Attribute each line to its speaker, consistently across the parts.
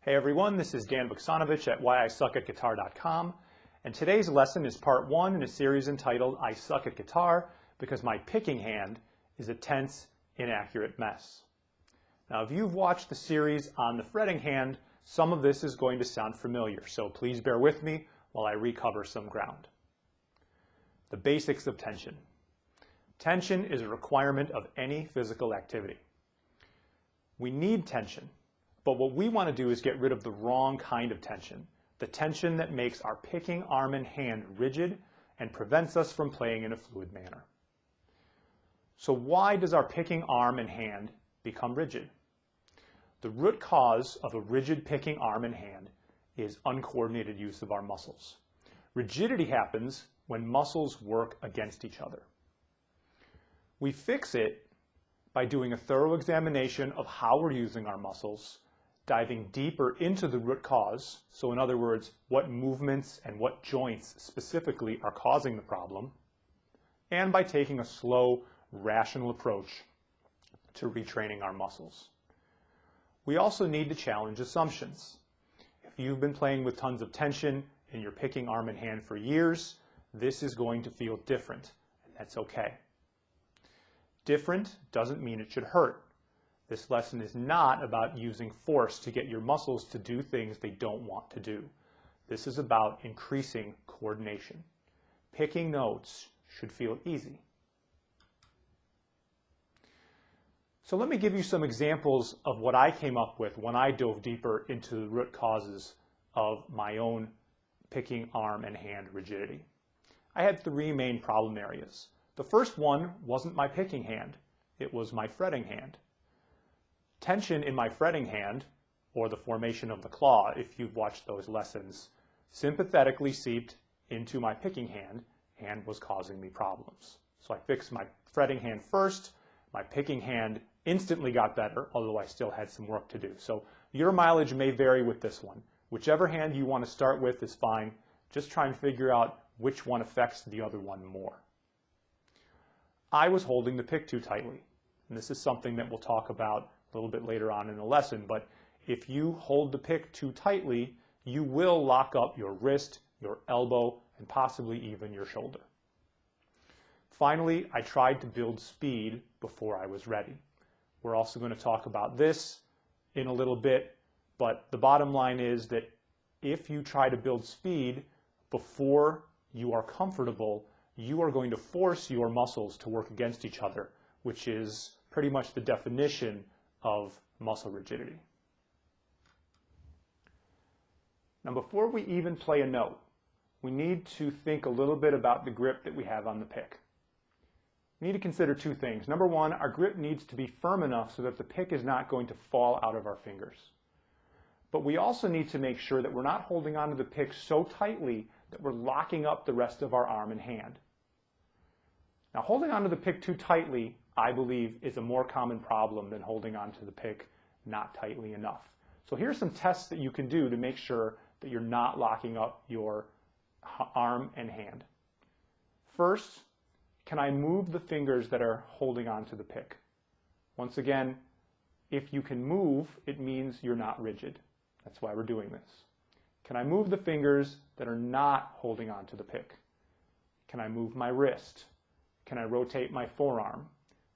Speaker 1: Hey everyone, this is Dan Vuksanovich at whyisuckatguitar.com, and today's lesson is part one in a series entitled I Suck at Guitar because my picking hand is a tense, inaccurate mess. Now if you've watched the series on the fretting hand, some of this is going to sound familiar, so please bear with me while I recover some ground. The basics of tension. Tension is a requirement of any physical activity. We need tension. But what we want to do is get rid of the wrong kind of tension, the tension that makes our picking arm and hand rigid and prevents us from playing in a fluid manner. So why does our picking arm and hand become rigid? The root cause of a rigid picking arm and hand is uncoordinated use of our muscles. Rigidity happens when muscles work against each other. We fix it by doing a thorough examination of how we're using our muscles, diving deeper into the root cause, so in other words, what movements and what joints specifically are causing the problem, and by taking a slow, rational approach to retraining our muscles. We also need to challenge assumptions. If you've been playing with tons of tension in your picking arm and hand for years, this is going to feel different, and that's okay. Different doesn't mean it should hurt. This lesson is not about using force to get your muscles to do things they don't want to do. This is about increasing coordination. Picking notes should feel easy. So let me give you some examples of what I came up with when I dove deeper into the root causes of my own picking arm and hand rigidity. I had three main problem areas. The first one wasn't my picking hand, it was my fretting hand. Tension in my fretting hand, or the formation of the claw, if you've watched those lessons, sympathetically seeped into my picking hand and was causing me problems. So I fixed my fretting hand first. My picking hand instantly got better, although I still had some work to do. So your mileage may vary with this one. Whichever hand you want to start with is fine. Just try and figure out which one affects the other one more. I was holding the pick too tightly, and this is something that we'll talk about a little bit later on in the lesson, but if you hold the pick too tightly, you will lock up your wrist, your elbow, and possibly even your shoulder. Finally, I tried to build speed before I was ready. We're also going to talk about this in a little bit, but the bottom line is that if you try to build speed before you are comfortable, you are going to force your muscles to work against each other, which is pretty much the definition of muscle rigidity. Now, before we even play a note, we need to think a little bit about the grip that we have on the pick. We need to consider two things. Number one, our grip needs to be firm enough so that the pick is not going to fall out of our fingers. But we also need to make sure that we're not holding onto the pick so tightly that we're locking up the rest of our arm and hand. Now, holding onto the pick too tightly, I believe, is a more common problem than holding onto the pick not tightly enough. So here's some tests that you can do to make sure that you're not locking up your arm and hand. First, can I move the fingers that are holding onto the pick? Once again, if you can move, it means you're not rigid. That's why we're doing this. Can I move the fingers that are not holding onto the pick? Can I move my wrist? Can I rotate my forearm?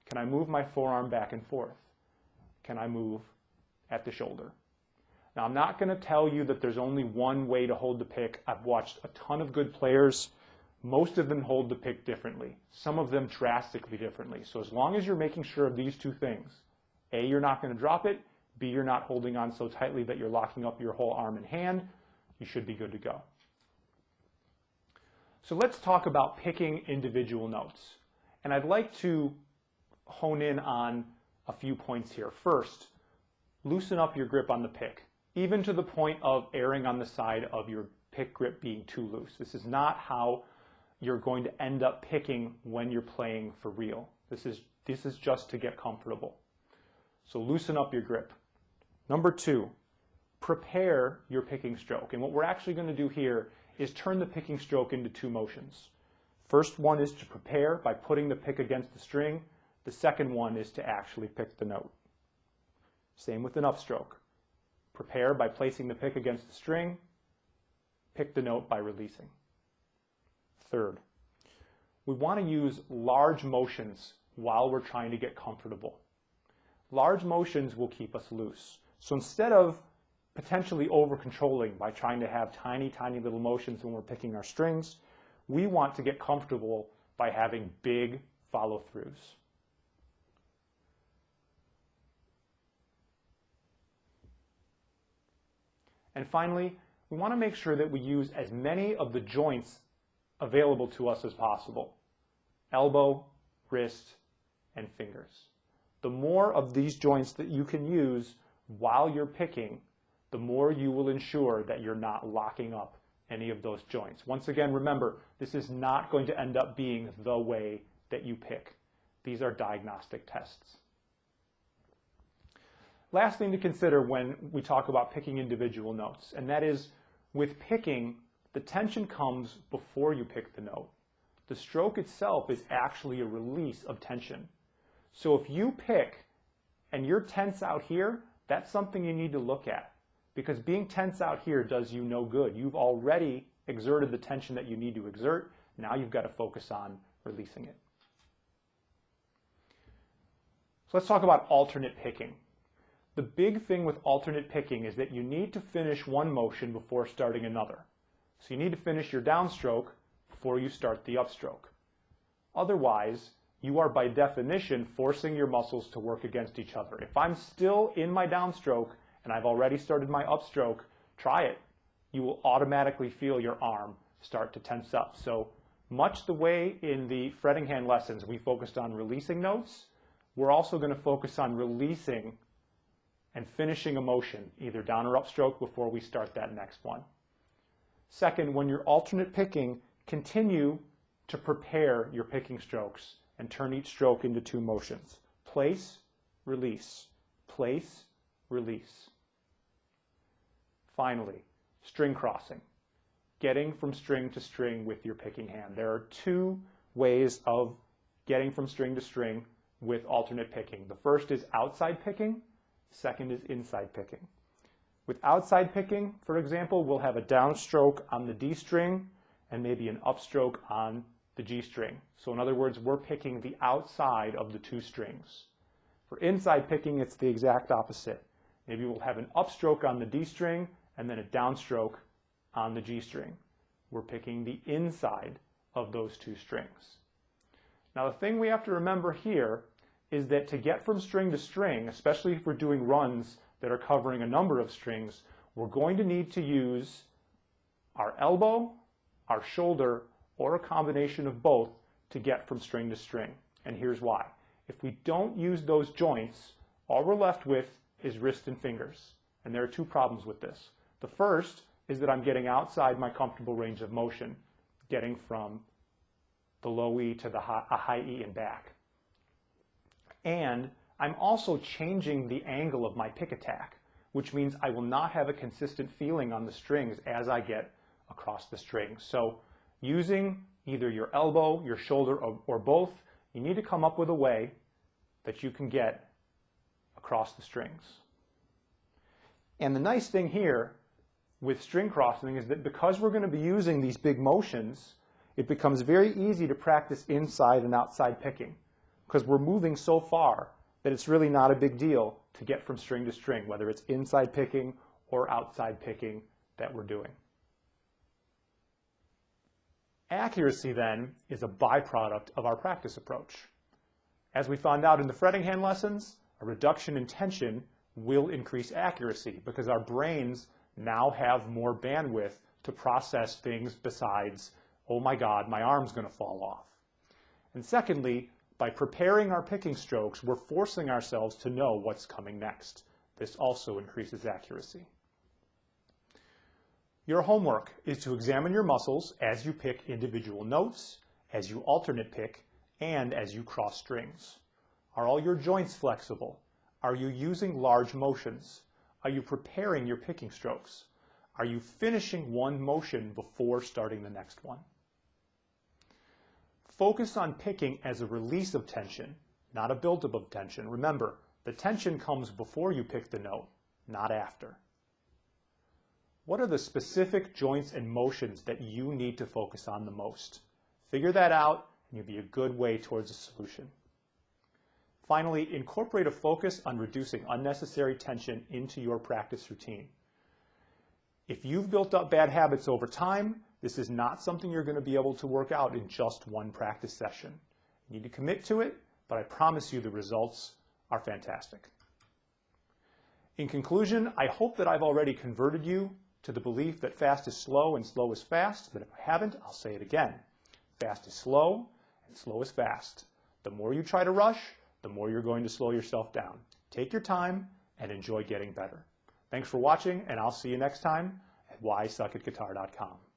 Speaker 1: Can I move my forearm back and forth? Can I move at the shoulder? Now, I'm not going to tell you that there's only one way to hold the pick. I've watched a ton of good players. Most of them hold the pick differently. Some of them drastically differently. So as long as you're making sure of these two things, A, you're not going to drop it. B, you're not holding on so tightly that you're locking up your whole arm and hand, you should be good to go. So let's talk about picking individual notes. And I'd like to hone in on a few points here. First, loosen up your grip on the pick, even to the point of erring on the side of your pick grip being too loose. This is not how you're going to end up picking when you're playing for real. This is just to get comfortable. So loosen up your grip. Number two, prepare your picking stroke. And what we're actually going to do here is turn the picking stroke into two motions. First one is to prepare by putting the pick against the string. The second one is to actually pick the note. Same with an upstroke. Prepare by placing the pick against the string. Pick the note by releasing. Third, we want to use large motions while we're trying to get comfortable. Large motions will keep us loose. So instead of potentially over-controlling by trying to have tiny, tiny little motions when we're picking our strings, we want to get comfortable by having big follow-throughs. And finally, we want to make sure that we use as many of the joints available to us as possible: elbow, wrist, and fingers. The more of these joints that you can use while you're picking, the more you will ensure that you're not locking up any of those joints. Once again, remember, this is not going to end up being the way that you pick. These are diagnostic tests. Last thing to consider when we talk about picking individual notes, and that is, with picking, the tension comes before you pick the note. The stroke itself is actually a release of tension. So if you pick and you're tense out here, that's something you need to look at, because being tense out here does you no good. You've already exerted the tension that you need to exert. Now you've got to focus on releasing it. So let's talk about alternate picking. The big thing with alternate picking is that you need to finish one motion before starting another. So you need to finish your downstroke before you start the upstroke. Otherwise, you are by definition forcing your muscles to work against each other. If I'm still in my downstroke and I've already started my upstroke, try it. You will automatically feel your arm start to tense up. So much the way in the fretting hand lessons we focused on releasing notes, we're also going to focus on releasing and finishing a motion, either down or upstroke, before we start that next one. Second, when you're alternate picking, continue to prepare your picking strokes and turn each stroke into two motions. Place, release. Place, release. Finally, string crossing. Getting from string to string with your picking hand. There are two ways of getting from string to string with alternate picking. The first is outside picking. Second is inside picking. With outside picking, for example, we'll have a downstroke on the D string and maybe an upstroke on the G string. So in other words, we're picking the outside of the two strings. For inside picking, it's the exact opposite. Maybe we'll have an upstroke on the D string and then a downstroke on the G string. We're picking the inside of those two strings. Now the thing we have to remember here is that to get from string to string, especially if we're doing runs that are covering a number of strings, we're going to need to use our elbow, our shoulder, or a combination of both to get from string to string. And here's why. If we don't use those joints, all we're left with is wrist and fingers. And there are two problems with this. The first is that I'm getting outside my comfortable range of motion, getting from the low E to the high E and back. And I'm also changing the angle of my pick attack, which means I will not have a consistent feeling on the strings as I get across the strings. So using either your elbow, your shoulder, or both, you need to come up with a way that you can get across the strings. And the nice thing here with string crossing is that because we're going to be using these big motions, it becomes very easy to practice inside and outside picking, because we're moving so far that it's really not a big deal to get from string to string, whether it's inside picking or outside picking that we're doing. Accuracy, then, is a byproduct of our practice approach. As we found out in the fretting hand lessons, a reduction in tension will increase accuracy because our brains now have more bandwidth to process things besides, oh my God, my arm's going to fall off. And secondly, by preparing our picking strokes, we're forcing ourselves to know what's coming next. This also increases accuracy. Your homework is to examine your muscles as you pick individual notes, as you alternate pick, and as you cross strings. Are all your joints flexible? Are you using large motions? Are you preparing your picking strokes? Are you finishing one motion before starting the next one? Focus on picking as a release of tension, not a buildup of tension. Remember, the tension comes before you pick the note, not after. What are the specific joints and motions that you need to focus on the most? Figure that out, and you'll be a good way towards a solution. Finally, incorporate a focus on reducing unnecessary tension into your practice routine. If you've built up bad habits over time, this is not something you're going to be able to work out in just one practice session. You need to commit to it, but I promise you the results are fantastic. In conclusion, I hope that I've already converted you to the belief that fast is slow and slow is fast, but if I haven't, I'll say it again. Fast is slow and slow is fast. The more you try to rush, the more you're going to slow yourself down. Take your time and enjoy getting better. Thanks for watching, and I'll see you next time at whysuckatguitar.com.